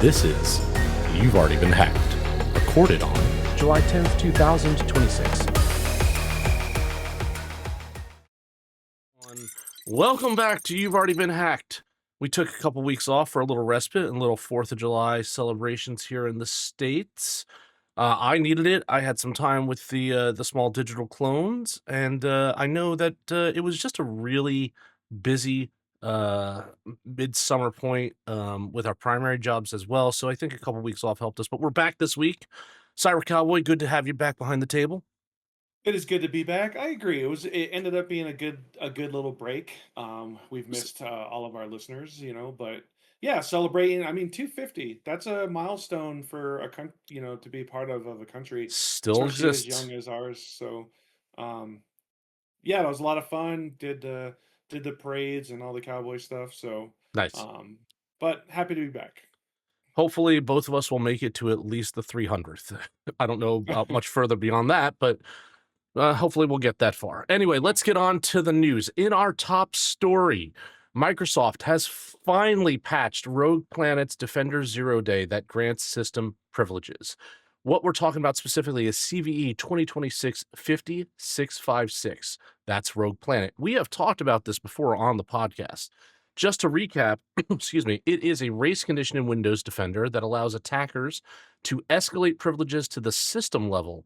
This is You've Already Been Hacked, recorded on July 10th, 2026. Welcome back to You've Already Been Hacked. We took a couple weeks off for a little respite and little 4th of July celebrations here in the States. I needed it. I had some time with the small digital clones, and I know that it was just a really busy midsummer point with our primary jobs as well. So I think a couple weeks off helped us. But we're back this week. Cyber Cowboy, good to have you back behind the table. It is good to be back. I agree. It ended up being a good little break. We've missed all of our listeners, but yeah, celebrating. I mean, 250. That's a milestone for a country, to be part of a country, Still especially as exists. young as ours. So, yeah, that was a lot of fun. Did the parades and all the cowboy stuff. So Nice. But happy to be back. Hopefully, both of us will make it to at least the 300th. I don't know about much further beyond that, but hopefully we'll get that far. Anyway, let's get on to the news. In our top story, Microsoft has finally patched RoguePlanet's Defender 0 Day that grants system privileges. What we're talking about specifically is CVE 2026-50656. That's RoguePlanet. We have talked about this before on the podcast. Just to recap, excuse me, it is a race condition in Windows Defender that allows attackers to escalate privileges to the system level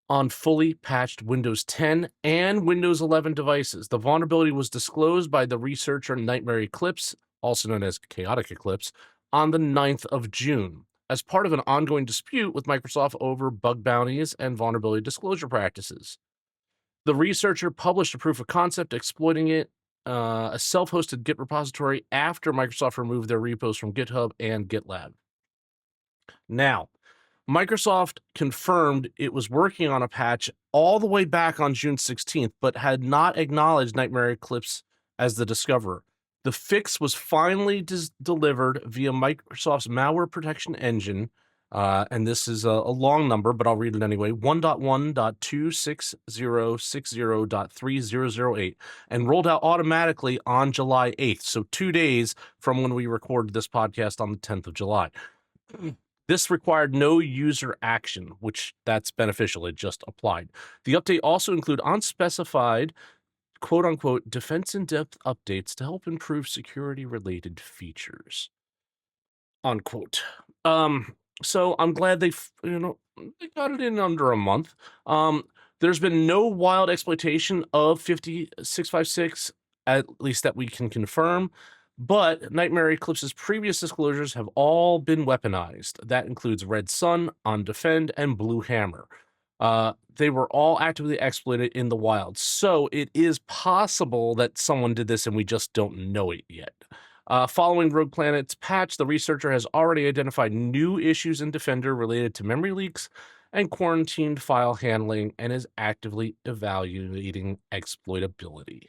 on fully patched Windows 10 and Windows 11 devices. The vulnerability was disclosed by the researcher Nightmare Eclipse, also known as Chaotic Eclipse, on the 9th of June, as part of an ongoing dispute with Microsoft over bug bounties and vulnerability disclosure practices. The researcher published a proof of concept exploiting it, a self-hosted Git repository, after Microsoft removed their repos from GitHub and GitLab. Now, Microsoft confirmed it was working on a patch all the way back on June 16th, but had not acknowledged Nightmare Eclipse as the discoverer. The fix was finally delivered via Microsoft's Malware Protection Engine, and this is a long number, but I'll read it anyway, 1.1.26060.3008, and rolled out automatically on July 8th, so 2 days from when we recorded this podcast on the 10th of July. This required no user action, which that's beneficial. It just applied. The update also included unspecified, quote-unquote, defense-in-depth updates to help improve security-related features, unquote. So I'm glad they got it in under a month. There's been no wild exploitation of 50656, at least that we can confirm. But Nightmare Eclipse's previous disclosures have all been weaponized. That includes RedSun, UnDefend, and BlueHammer. They were all actively exploited in the wild. So it is possible that someone did this and we just don't know it yet. Following RoguePlanet's patch, the researcher has already identified new issues in Defender related to memory leaks and quarantined file handling, and is actively evaluating exploitability.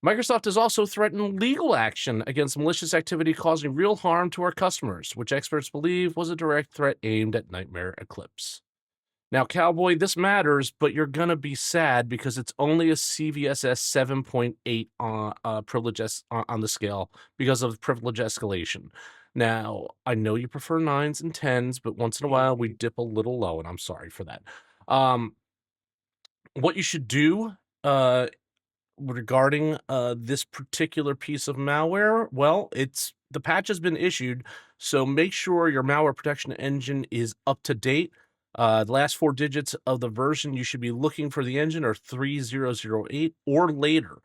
Microsoft has also threatened legal action against malicious activity causing real harm to our customers, which experts believe was a direct threat aimed at Nightmare Eclipse. Now, Cowboy, this matters, but you're going to be sad because it's only a CVSS 7.8 privilege on the scale because of privilege escalation. Now, I know you prefer 9s and 10s, but once in a while we dip a little low, and I'm sorry for that. What you should do regarding this particular piece of malware, well, the patch has been issued, so make sure your Malware Protection Engine is up to date. The last 4 digits of the version you should be looking for the engine are 3008 or later.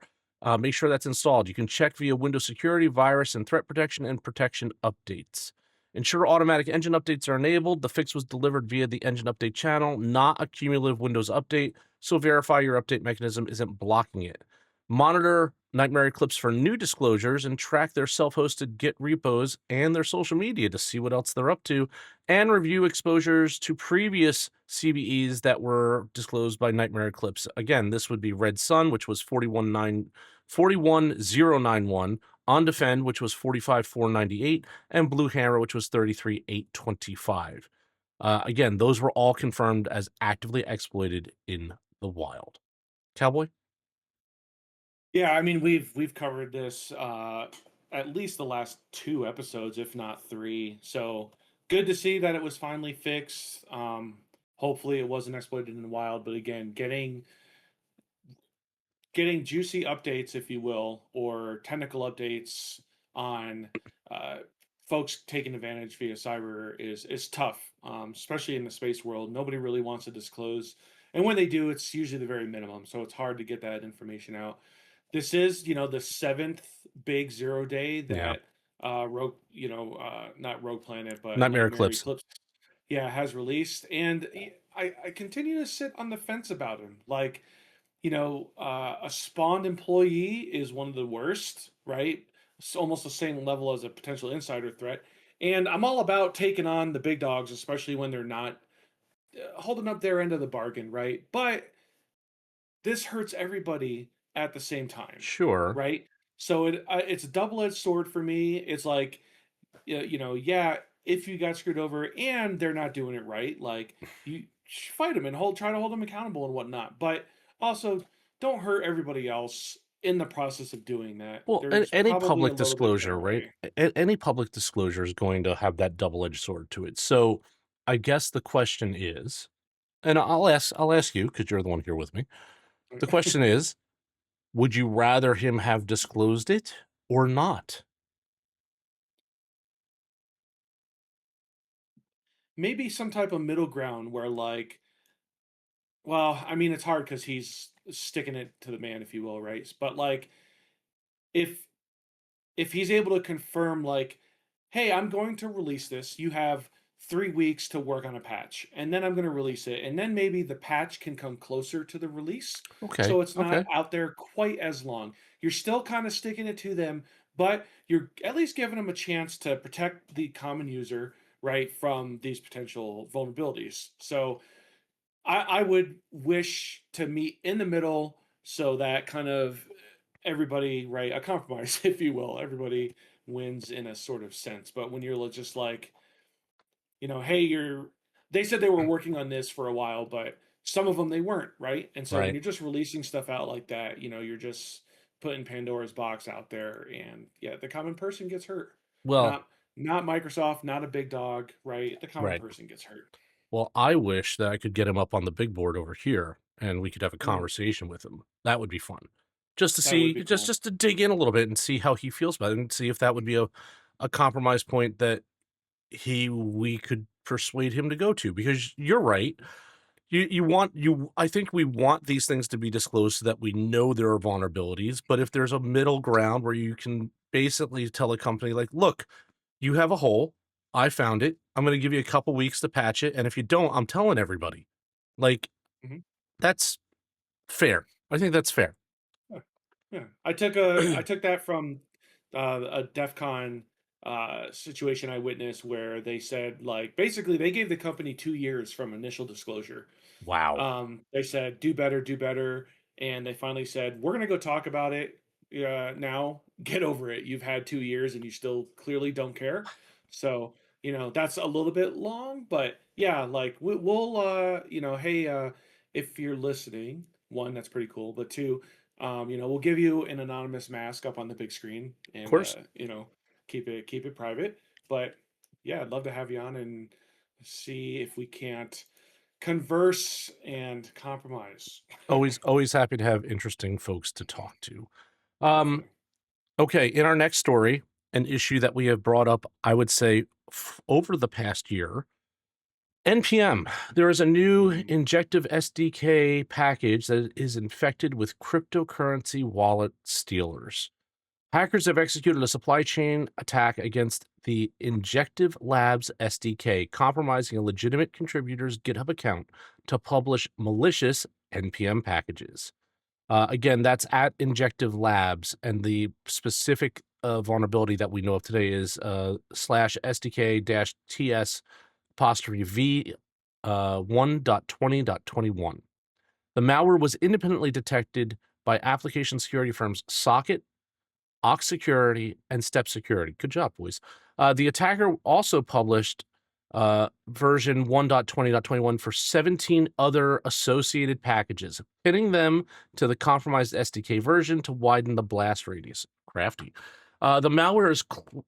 Make sure that's installed. You can check via Windows Security, Virus, and Threat Protection and Protection Updates. Ensure automatic engine updates are enabled. The fix was delivered via the engine update channel, not a cumulative Windows update, so verify your update mechanism isn't blocking it. Monitor Nightmare Eclipse for new disclosures and track their self-hosted Git repos and their social media to see what else they're up to, and review exposures to previous CVEs that were disclosed by Nightmare Eclipse. Again, this would be RedSun, which was 41091, UnDefend, which was 45498, and BlueHammer, which was 33825. Again, those were all confirmed as actively exploited in the wild. Cowboy? Yeah, I mean we've covered this at least the last 2 episodes, if not 3. So good to see that it was finally fixed. Hopefully it wasn't exploited in the wild, but again, getting juicy updates, if you will, or technical updates on uh, folks taking advantage via cyber is tough, especially in the space world. Nobody really wants to disclose, and when they do, it's usually the very minimum. So it's hard to get that information out. This is, the 7th big 0 day Yeah. that not RoguePlanet, but Nightmare Nightmare Eclipse. Eclipse, yeah, has released, and I continue to sit on the fence about him. Like, a spawned employee is one of the worst, right? It's almost the same level as a potential insider threat. And I'm all about taking on the big dogs, especially when they're not holding up their end of the bargain, right? But this hurts everybody at the same time, Sure. right? So it's a double-edged sword for me. It's like, yeah, if you got screwed over and they're not doing it right, like, you fight them and try to hold them accountable and whatnot. But also, don't hurt everybody else in the process of doing that. Well, There's any probably a public little bit disclosure, better right? way. Any public disclosure is going to have that double-edged sword to it. So, I guess the question is, and I'll ask you because you're the one here with me. The question is, would you rather him have disclosed it or not? Maybe some type of middle ground where, like, well, I mean, it's hard because he's sticking it to the man, if you will, right? But like, if he's able to confirm, like, hey, I'm going to release this, you have 3 weeks to work on a patch, and then I'm going to release it, and then maybe the patch can come closer to the release, Okay. so it's not Okay. out there quite as long. You're still kind of sticking it to them, but you're at least giving them a chance to protect the common user, right, from these potential vulnerabilities. So I would wish to meet in the middle, so that kind of everybody, right, a compromise, if you will. Everybody wins in a sort of sense. But when you're just like, hey, they said they were working on this for a while, but some of them they weren't, right? And so when Right. you're just releasing stuff out like that, you're just putting Pandora's box out there, and yeah, the common person gets hurt. Well, Not Microsoft, not a big dog, right? The common right. person gets hurt. Well, I wish that I could get him up on the big board over here and we could have a Mm, conversation with him. That would be fun. Just to that would see, be just cool. just to dig in a little bit and see how he feels about it and see if that would be a compromise point that we could persuade him to go to, because you're right. I think we want these things to be disclosed so that we know there are vulnerabilities, but if there's a middle ground where you can basically tell a company like, look, you have a hole, I found it, I'm going to give you a couple weeks to patch it, and if you don't, I'm telling everybody. Like, Mhm. that's fair. I think that's fair. Yeah, yeah. I took that from a DEF CON situation I witnessed, where they said, like, basically they gave the company 2 years from initial disclosure. Wow. They said, do better, do better. And they finally said, we're going to go talk about it now. Get over it. You've had 2 years and you still clearly don't care. So, that's a little bit long, but yeah, like, we'll, hey, if you're listening, one, that's pretty cool. But two, we'll give you an anonymous mask up on the big screen, Of and, course. keep it private. But yeah, I'd love to have you on and see if we can't converse and compromise. Always happy to have interesting folks to talk to. Um, Definitely. okay, in our next story, an issue that we have brought up, I would say, over the past year, NPM. There is a new Mm, Injective SDK package that is infected with cryptocurrency wallet stealers. Hackers have executed a supply chain attack against the Injective Labs SDK, compromising a legitimate contributor's GitHub account to publish malicious NPM packages. Again, that's at Injective Labs, and the specific vulnerability that we know of today is slash SDK dash TS apostrophe V 1.20.21. The malware was independently detected by application security firms Socket, Ox Security, and Step Security. Good job, boys. The attacker also published version 1.20.21 for 17 other associated packages, pinning them to the compromised SDK version to widen the blast radius. Crafty. The malware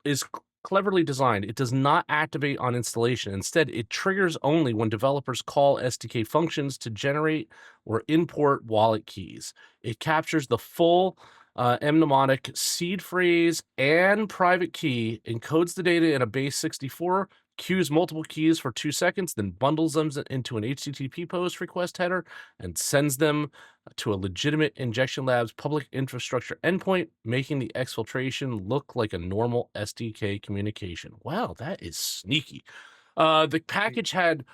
is cleverly designed. It does not activate on installation. Instead, it triggers only when developers call SDK functions to generate or import wallet keys. It captures the full mnemonic, seed phrase, and private key, encodes the data in a base 64, queues multiple keys for 2 seconds, then bundles them into an HTTP post request header and sends them to a legitimate Injection Labs public infrastructure endpoint, making the exfiltration look like a normal SDK communication. Wow, that is sneaky. The package had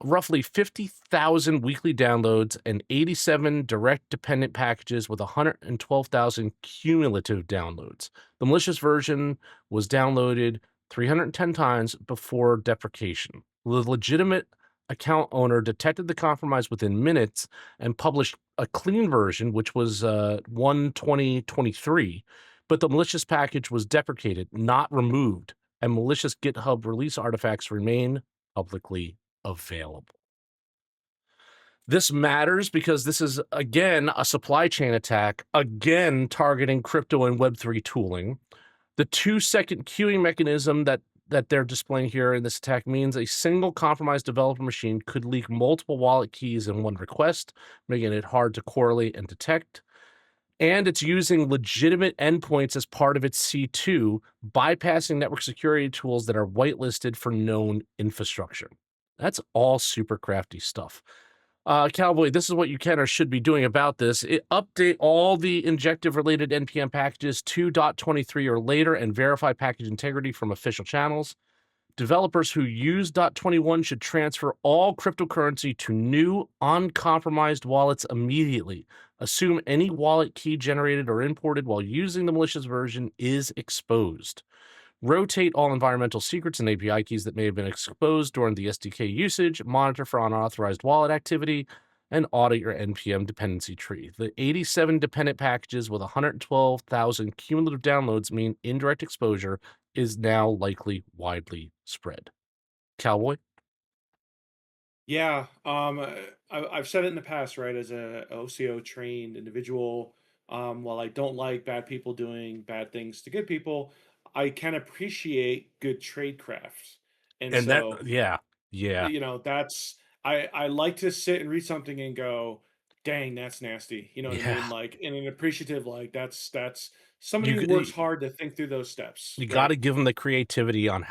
roughly 50,000 weekly downloads and 87 direct dependent packages with 112,000 cumulative downloads. The malicious version was downloaded 310 times before deprecation. The legitimate account owner detected the compromise within minutes and published a clean version, which was 1.20.23, but the malicious package was deprecated, not removed, and malicious GitHub release artifacts remain publicly available. This matters because this is, again, a supply chain attack, again, targeting crypto and Web3 tooling. The 2-second queuing mechanism that they're displaying here in this attack means a single compromised developer machine could leak multiple wallet keys in one request, making it hard to correlate and detect. And it's using legitimate endpoints as part of its C2, bypassing network security tools that are whitelisted for known infrastructure. That's all super crafty stuff. Cowboy, this is what you can or should be doing about this. Update all the Injective-related NPM packages to .23 or later and verify package integrity from official channels. Developers who use .21 should transfer all cryptocurrency to new, uncompromised wallets immediately. Assume any wallet key generated or imported while using the malicious version is exposed. Rotate all environmental secrets and API keys that may have been exposed during the SDK usage, monitor for unauthorized wallet activity, and audit your NPM dependency tree. The 87 dependent packages with 112,000 cumulative downloads mean indirect exposure is now likely widely spread. Cowboy? Yeah, I've said it in the past, right? As a OCO trained individual, while I don't like bad people doing bad things to good people, I can appreciate good tradecraft. And And that, so, yeah. that's I like to sit and read something and go, dang, that's nasty. You know what I Yeah. mean? Like in an appreciative, like that's somebody who works You, hard to think through those steps, you got right? to give them the creativity on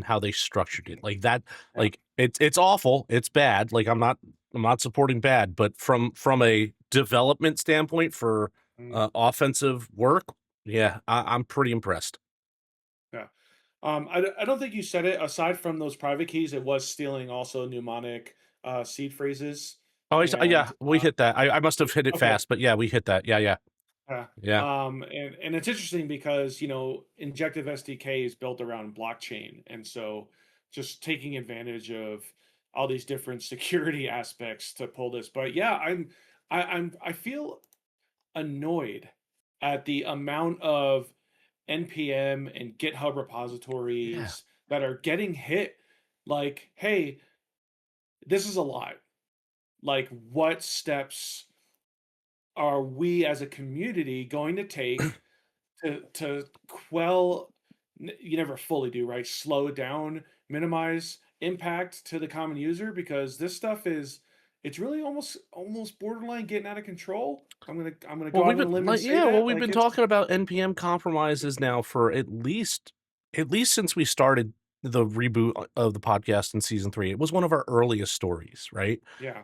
how they structured it, like that. Yeah. Like it's awful, it's bad. Like I'm not supporting bad, but from a development standpoint for Mm, offensive work, yeah, I'm pretty impressed. yeah. I don't think you said it. Aside from those private keys, it was stealing also mnemonic seed phrases. Oh, And yeah, we hit that. I must have hit it okay, fast, but yeah, we hit that. Yeah. yeah. Yeah. And it's interesting because Injective SDK is built around blockchain, and so just taking advantage of all these different security aspects to pull this. But yeah, I feel annoyed at the amount of NPM and GitHub Yeah. repositories that are getting hit. Like, hey, this is a lot. Like, what steps are we as a community going to take to quell? You never fully do, right? Slow down, minimize impact to the common user, because this stuff is it's really almost borderline getting out of control. I'm gonna Well, go out on a limb and say we've like been it's talking about NPM compromises now for at least since we started the reboot of the podcast in season 3. It was one of our earliest stories, right? yeah.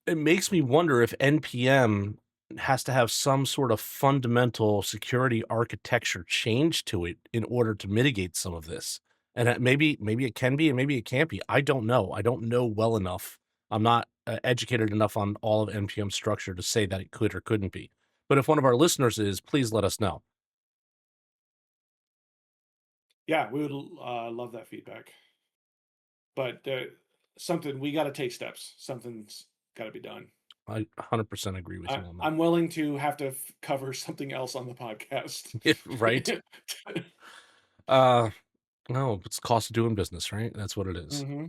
It makes me wonder if NPM has to have some sort of fundamental security architecture change to it in order to mitigate some of this. And maybe it can be, and maybe it can't be. I don't know. I don't know well enough. I'm not educated enough on all of NPM structure to say that it could or couldn't be. But if one of our listeners is, please let us know. Yeah, we would love that feedback. But something we got to take steps. Something's got to be done. I 100% agree with you on that. I'm willing to have to cover something else on the podcast. Yeah, right? No, it's cost of doing business, right? That's what it is. Hmm.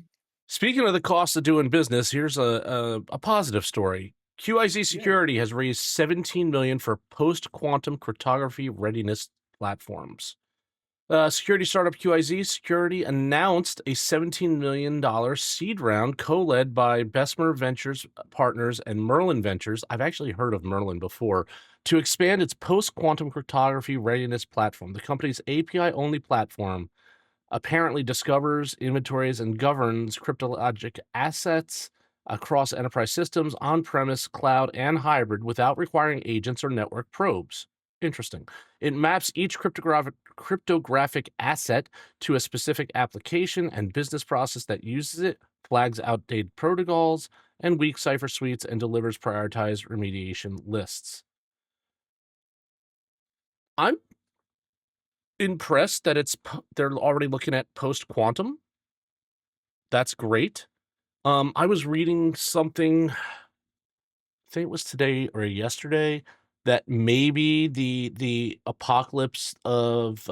Speaking of the cost of doing business, here's a positive story. QIZ Yeah. Security has raised $17 million for post-quantum cryptography readiness platforms. Security startup QIZ Security announced a $17 million seed round co-led by Bessemer Ventures Partners and Merlin Ventures. I've actually heard of Merlin before, to expand its post-quantum cryptography readiness platform. The company's API-only platform apparently discovers, inventories, and governs cryptologic assets across enterprise systems, on-premise, cloud, and hybrid without requiring agents or network probes. Interesting. It maps each cryptographic asset to a specific application and business process that uses it, flags outdated protocols and weak cipher suites, and delivers prioritized remediation lists. I'm impressed that they're already looking at post-quantum. That's great. I was reading something, I think it was today or yesterday, that maybe the apocalypse of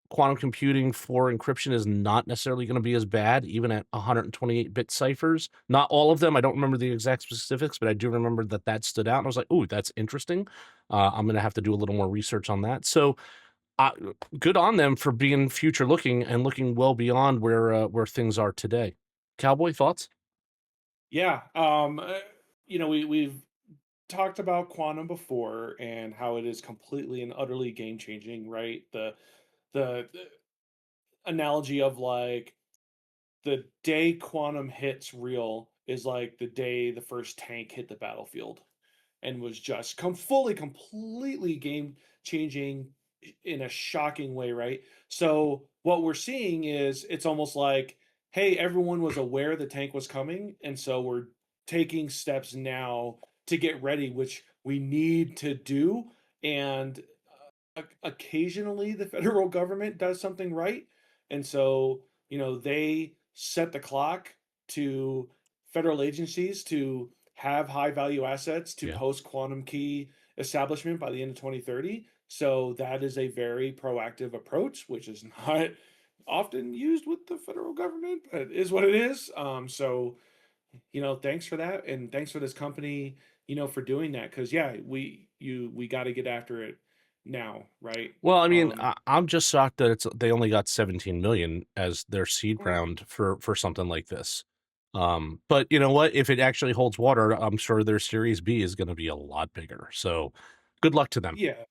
quantum computing for encryption is not necessarily going to be as bad, even at 128-bit ciphers. Not all of them. I don't remember the exact specifics, but I do remember that stood out. And I was like, "Ooh, that's interesting." I'm going to have to do a little more research on that. So, good on them for being future looking and looking well beyond where things are today. Cowboy, thoughts? Yeah. We've talked about quantum before and how it is completely and utterly game changing, right? The analogy of like the day quantum hits real is like the day the first tank hit the battlefield and was just completely game changing in a shocking way, right? So what we're seeing is it's almost like, hey, everyone was aware the tank was coming, and so we're taking steps now to get ready, which we need to do. And occasionally the federal government does something right, and so they set the clock to federal agencies to have high value assets to Yeah. post quantum key establishment by the end of 2030. So that is a very proactive approach, which is not often used with the federal government, but it is what it is. So thanks for that, and thanks for this company, for doing that. Because yeah, we got to get after it now, right? Well, I mean, I'm just shocked that they only got 17 million as their seed Well, round for something like this. But you know what? If it actually holds water, I'm sure their Series B is going to be a lot bigger. So, good luck to them. yeah,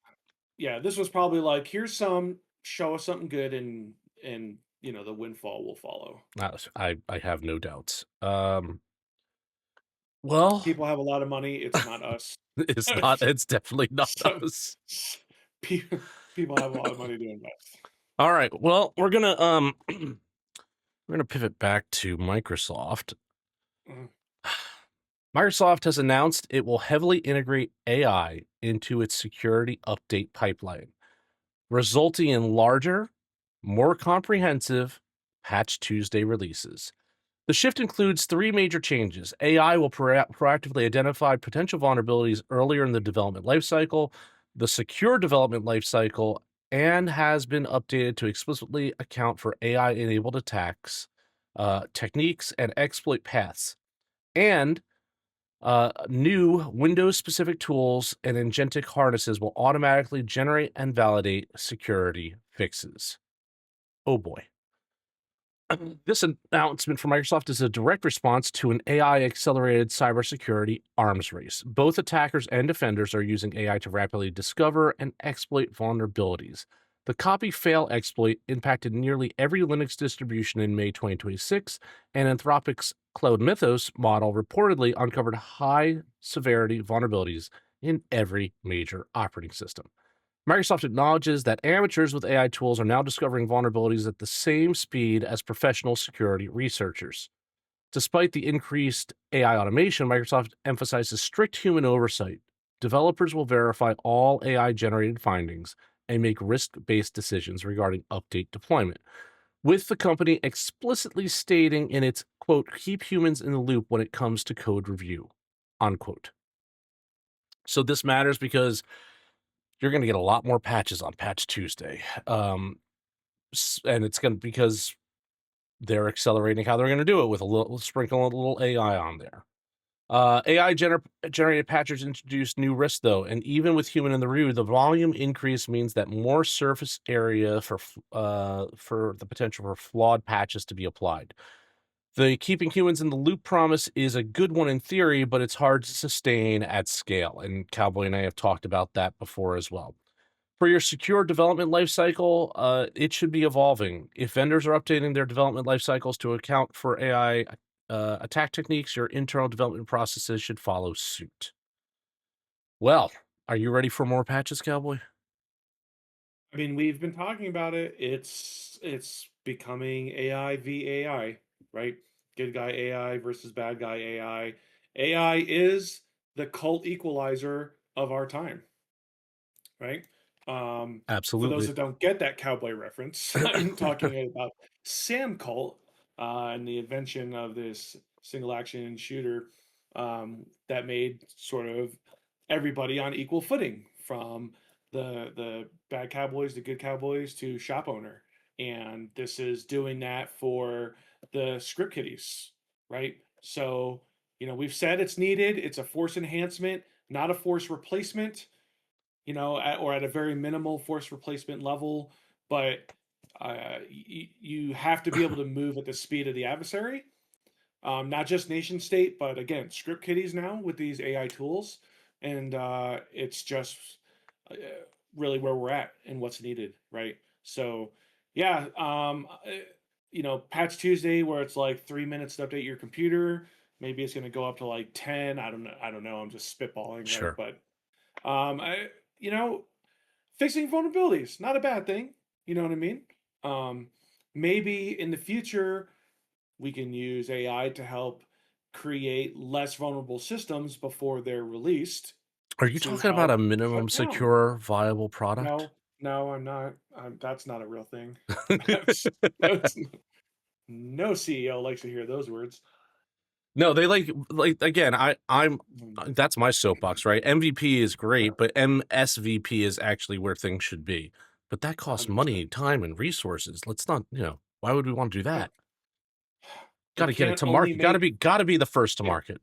yeah. This was probably like, here's some, show us something good, and the windfall will follow. I have no doubts. Well, People have a lot of money. It's not us. it's not. It's definitely not Some us. people people have a lot of money to invest. All right. Well, we're gonna we're gonna pivot back to Microsoft. Mhm. Microsoft has announced it will heavily integrate AI into its security update pipeline, resulting in larger, more comprehensive Patch Tuesday releases. The shift includes three major changes. AI will proactively identify potential vulnerabilities earlier in the development lifecycle, the secure development lifecycle, and has been updated to explicitly account for AI-enabled attacks, techniques, and exploit paths. And new Windows-specific tools and agentic harnesses will automatically generate and validate security fixes. Oh boy. This announcement from Microsoft is a direct response to an AI-accelerated cybersecurity arms race. Both attackers and defenders are using AI to rapidly discover and exploit vulnerabilities. The copy-fail exploit impacted nearly every Linux distribution in May 2026, and Anthropic's Cloud Mythos model reportedly uncovered high-severity vulnerabilities in every major operating system. Microsoft acknowledges that amateurs with AI tools are now discovering vulnerabilities at the same speed as professional security researchers. Despite the increased AI automation, Microsoft emphasizes strict human oversight. Developers will verify all AI-generated findings and make risk-based decisions regarding update deployment, with the company explicitly stating in its, quote, keep humans in the loop when it comes to code review, unquote. So this matters because you're going to get a lot more patches on Patch Tuesday. And it's going to, because they're accelerating how they're going to do it with a little, sprinkle a little AI on there. AI generated patches introduce new risks, though, and even with human in the root, the volume increase means that more surface area for the potential for flawed patches to be applied. The keeping humans in the loop promise is a good one in theory, but it's hard to sustain at scale. And Cowboy and I have talked about that before as well. For your secure development lifecycle, it should be evolving. If vendors are updating their development life cycles to account for AI attack techniques, your internal development processes should follow suit. Well, are you ready for more patches, Cowboy? I mean, we've been talking about it. It's becoming AI v AI, right? Good guy AI versus bad guy AI. AI is the cult equalizer of our time, right? For those Absolutely. that don't get that cowboy reference, I'm talking about Sam Cult and the invention of this single action shooter that made sort of everybody on equal footing, from the bad cowboys, the good cowboys, to shop owner. And this is doing that for the script kiddies, right? So, we've said it's needed. It's a force enhancement, not a force replacement, or at a very minimal force replacement level. But you have to be able to move at the speed of the adversary, not just nation state, but again, script kiddies now with these AI tools. And it's just uh, really where we're at and what's needed, right? So, yeah, Patch Tuesday, where it's like 3 minutes to update your computer. Maybe it's going to go up to like 10. I don't know. I'm just spitballing, right? Sure. But I, you know, fixing vulnerabilities, not a bad thing. You know what I mean? Um, Maybe in the future we can use AI to help create less vulnerable systems before they're released Are you to talking about a help minimum cut down. secure viable product? No, no, I'm not. That's not a real thing. That's, no CEO likes to hear those words. No, they like again, I'm Mm, that's my soapbox, right? MVP is yeah, great, but MSVP is actually where things should be. But that costs 100%. money, time, and resources. Let's not, why would we want to do Yeah, that? we Got to get it can't to only market. make Got to be the first to yeah, market.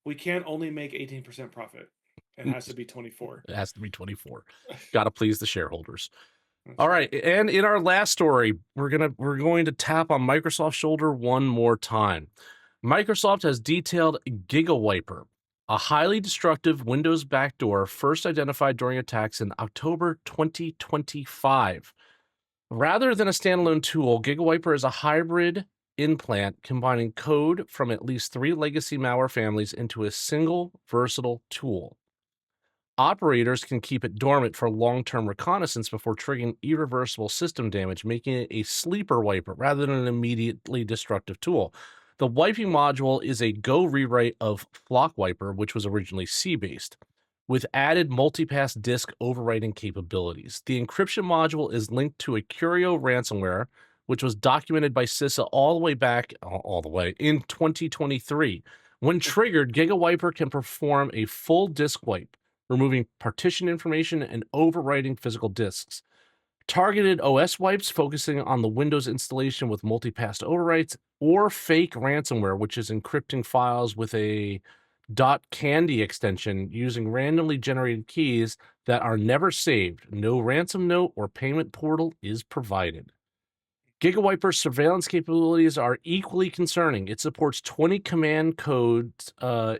we can't only make 18% profit. It has to be 24. It has to be 24. Got to please the shareholders. That's All right, right. and in our last story, we're going to tap on Microsoft's shoulder one more time. Microsoft has detailed GigaWiper, a highly destructive Windows backdoor first identified during attacks in October 2025. Rather than a standalone tool, GigaWiper is a hybrid implant combining code from at least 3 legacy malware families into a single versatile tool. Operators can keep it dormant for long-term reconnaissance before triggering irreversible system damage, making it a sleeper wiper rather than an immediately destructive tool. The wiping module is a Go rewrite of Flock Wiper, which was originally C-based, with added multipass disk overwriting capabilities. The encryption module is linked to a Curio ransomware, which was documented by CISA all the way in 2023. When triggered, GigaWiper can perform a full disk wipe, removing partition information and overwriting physical disks. Targeted OS wipes focusing on the Windows installation with multipass overwrites, or fake ransomware, which is encrypting files with a .candy extension using randomly generated keys that are never saved. No ransom note or payment portal is provided. GigaWiper's surveillance capabilities are equally concerning. It supports 20 command codes,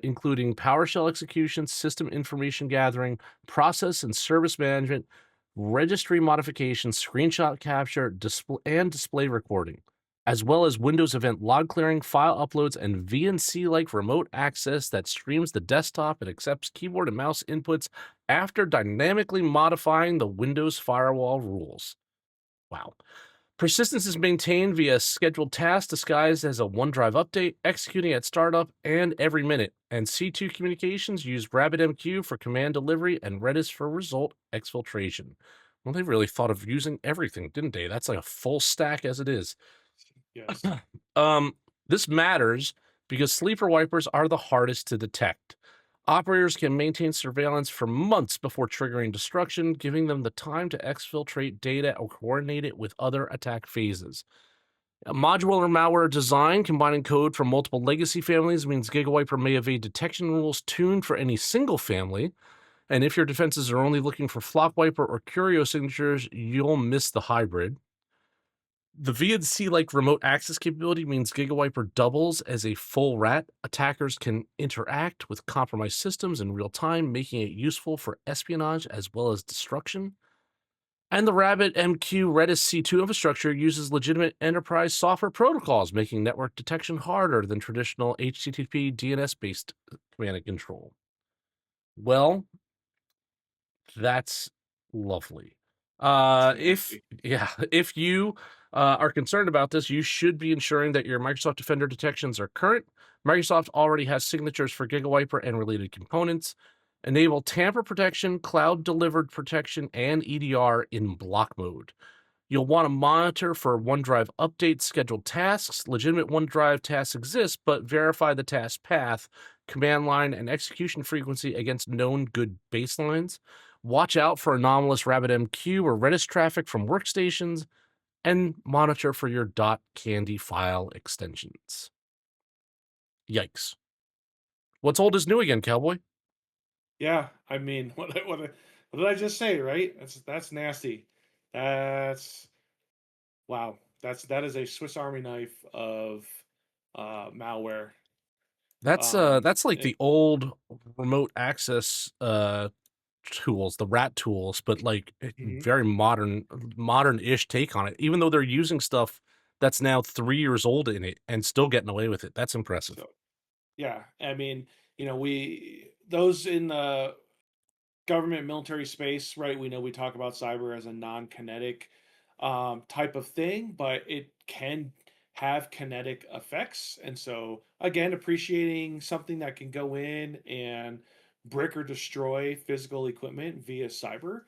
including PowerShell execution, system information gathering, process and service management, registry modification, screenshot capture, display recording, as well as Windows event log clearing, file uploads, and VNC-like remote access that streams the desktop and accepts keyboard and mouse inputs after dynamically modifying the Windows firewall rules. Wow. Persistence is maintained via scheduled tasks disguised as a OneDrive update, executing at startup and every minute. And C2 communications use RabbitMQ for command delivery and Redis for result exfiltration. Well, they really thought of using everything, didn't they? That's like a full stack as it is. Yes. Um, this matters because sleeper wipers are the hardest to detect. Operators can maintain surveillance for months before triggering destruction, giving them the time to exfiltrate data or coordinate it with other attack phases. A modular malware design combining code from multiple legacy families means GigaWiper may evade detection rules tuned for any single family. And if your defenses are only looking for Flockwiper or Curio signatures, you'll miss the hybrid. The VNC-like remote access capability means GigaWiper doubles as a full rat. Attackers can interact with compromised systems in real time, making it useful for espionage as well as destruction. And the Rabbit MQ Redis C2 infrastructure uses legitimate enterprise software protocols, making network detection harder than traditional HTTP DNS-based command and control. Well, that's lovely. If you are concerned about this, you should be ensuring that your Microsoft Defender detections are current. Microsoft already has signatures for GigaWiper and related components. Enable tamper protection, cloud delivered protection, and EDR in block mode. You'll want to monitor for OneDrive updates, scheduled tasks. Legitimate OneDrive tasks exist, but verify the task path, command line, and execution frequency against known good baselines. Watch out for anomalous RabbitMQ or Redis traffic from workstations, and monitor for your .candy file extensions. Yikes. What's old is new again, Cowboy? Yeah, I mean, what did I just say? Right? That's nasty. That's wow. That is a Swiss Army knife of malware. That's like It, the old remote access tools, the rat tools, but like mhm. very modern-ish take on it, even though they're using stuff that's now 3 years old in it and still getting away with it. That's impressive. So yeah, I mean, we those in the government military space, right? We know we talk about cyber as a non-kinetic type of thing, but it can have kinetic effects. And so, again, appreciating something that can go in and brick or destroy physical equipment via cyber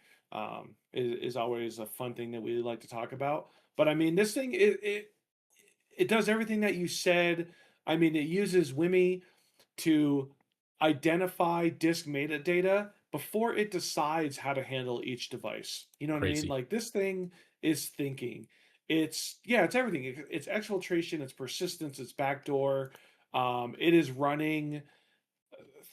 is always a fun thing that we like to talk about. But I mean, this thing it does everything that you said. I mean, it uses WIMI to identify disk metadata before it decides how to handle each device. You know what I mean? Crazy. Like this thing is thinking. It's everything. It's exfiltration, it's persistence, it's backdoor. It is running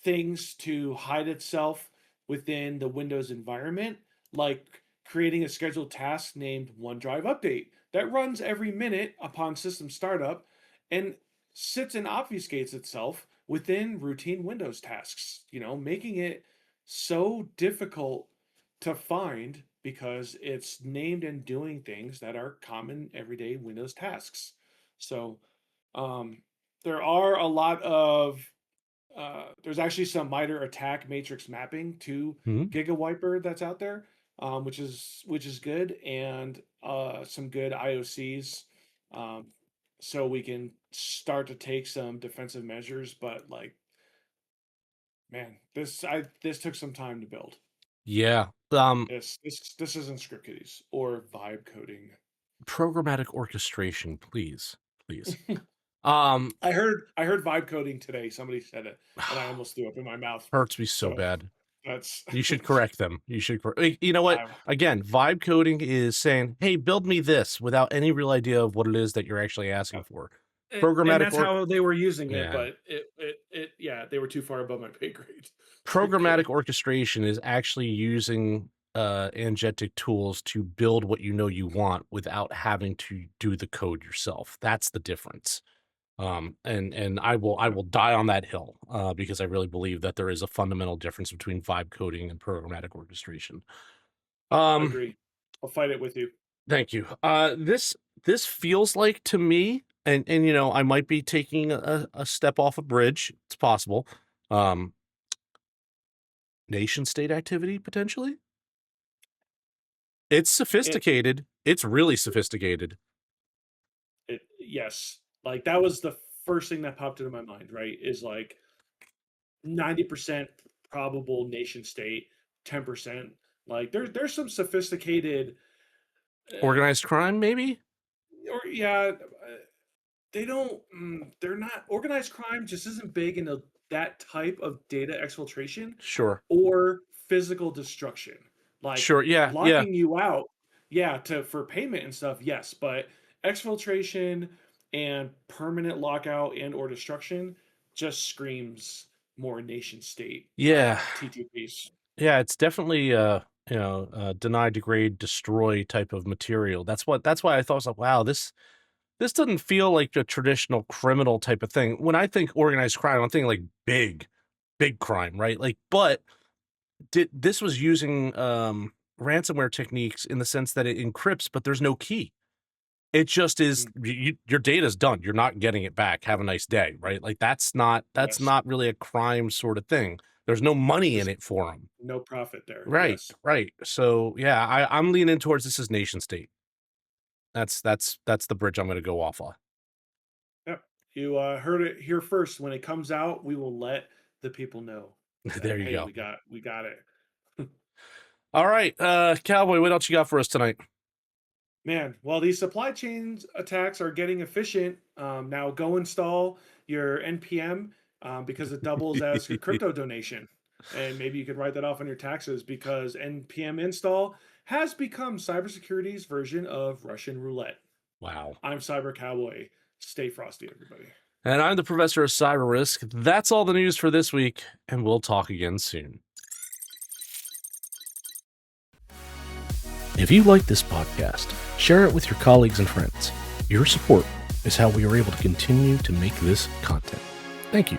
things to hide itself within the Windows environment, like creating a scheduled task named OneDrive Update that runs every minute upon system startup and sits and obfuscates itself within routine Windows tasks, making it so difficult to find because it's named and doing things that are common everyday Windows tasks. So um, there are a lot of there's actually some MITRE attack matrix mapping to Mhm. GigaWiper that's out there, which is good, and some good IOCs, um, so we can start to take some defensive measures. But like, man, this took some time to build. Yeah. This isn't script kiddies or vibe coding. Programmatic orchestration, please, please. Um, I heard vibe coding today. Somebody said it, and I almost threw up in my mouth. hurts me so So bad. that's You should correct them. You know what? I Again, vibe coding is saying, "Hey, build me this," without any real idea of what it is that you're actually asking for. and Programmatic that's or how they were using it, yeah, but yeah, they were too far above my pay grade to do programmatic it. orchestration is actually using Injective tools to build what you want without having to do the code yourself. That's the difference. And I will die on that hill because I really believe that there is a fundamental difference between vibe coding and programmatic orchestration. Um, Agree. I'll fight it with you. Thank you. This feels like to me, and I might be taking a step off a bridge. It's possible. Um, Nation state activity potentially. It's It sophisticated. It's really sophisticated. yes, like that was the first thing that popped into my mind. Right, is like 90% probable nation state, 10% like there's some sophisticated, Organized crime, maybe. or yeah, they don't they're not organized crime just isn't big into that type of data exfiltration Sure. or physical destruction, like Sure. Yeah. Yeah. locking you out, yeah, to for payment and stuff, yes, but exfiltration and permanent lockout and or destruction just screams more nation state Yeah. TTPs. Yeah, it's definitely deny, degrade, destroy type of material. That's why I thought, I was like, wow, this doesn't feel like a traditional criminal type of thing. When I think organized crime, I'm thinking like big crime, right? Like, but this was using ransomware techniques in the sense that it encrypts, but there's no key. It just is your data's done. You're not getting it back. Have a nice day, right? Like that's not Yes. really a crime sort of thing. There's no money in There's it for them. no profit there. Right, Yes. right. So yeah, I'm leaning towards this is nation state. That's the bridge I'm going to go off of. Yep. You heard it here first. When it comes out, we will let the people know There that you hey, go. we got it. All right, Cowboy, what else you got for us tonight? Man, while these supply chains attacks are getting efficient, now go install your NPM because it doubles as your crypto donation. And maybe you could write that off on your taxes because NPM install has become cybersecurity's version of Russian roulette. Wow. I'm Cyber Cowboy. Stay frosty, everybody. And I'm the professor of CyberRisk. That's all the news for this week, and we'll talk again soon. If you like this podcast, share it with your colleagues and friends. Your support is how we are able to continue to make this content. Thank you.